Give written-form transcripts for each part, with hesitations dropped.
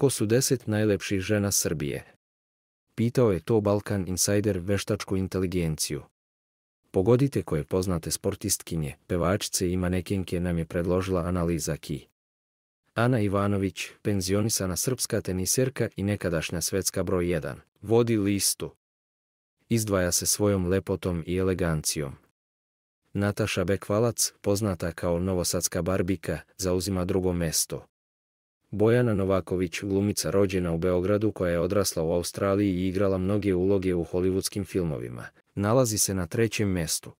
Ko su 10 najlepših žena Srbije? Pitao je to Balkan Insider veštačku inteligenciju. Pogodite koje poznate sportistkinje, pevačice i manekenke nam je predložila analiza KI. Ana Ivanović, penzionisana srpska teniserka i nekadašnja svetska broj 1, vodi listu. Izdvaja se svojom lepotom i elegancijom. Nataša Bekvalac, poznata kao novosadska Barbika, zauzima drugo mesto. Bojana Novaković, glumica rođena u Beogradu koja je odrasla u Australiji i igrala mnoge uloge u hollywoodskim filmovima, nalazi se na trećem mestu.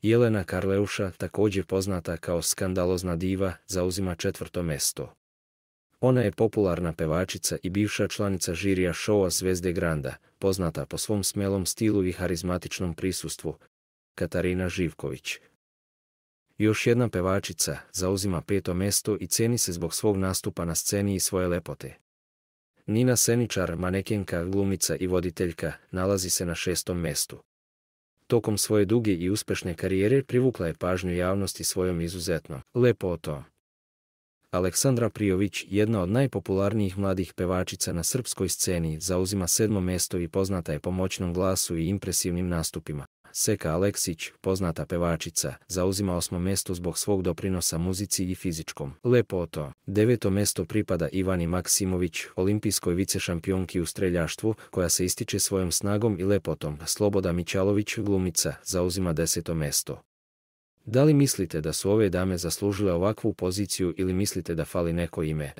Jelena Karleuša, također poznata kao skandalozna diva, zauzima četvrto mesto. Ona je popularna pevačica i bivša članica žirija šoua Zvezde Granda, poznata po svom smelom stilu i harizmatičnom prisustvu, Katarina Živković. Još jedna pevačica zauzima 5. mesto i ceni se zbog svog nastupa na sceni i svoje lepote. Nina Seničar, manekenka, glumica i voditeljka, nalazi se na 6. mestu. Tokom svoje duge i uspešne karijere privukla je pažnju javnosti svojom izuzetno lepotom. Aleksandra Prijović, jedna od najpopularnijih mladih pevačica na srpskoj sceni, zauzima 7. mesto i poznata je po moćnom glasu i impresivnim nastupima. Seka Aleksić, poznata pevačica, zauzima 8. mesto zbog svog doprinosa muzici i fizičkom lepotom. 9. mesto pripada Ivani Maksimović, olimpijskoj vicešampionki u streljaštvu, koja se ističe svojom snagom i lepotom. Sloboda Mićalović, glumica, zauzima 10. mesto. Da li mislite da su ove dame zaslužile ovakvu poziciju ili mislite da fali neko ime?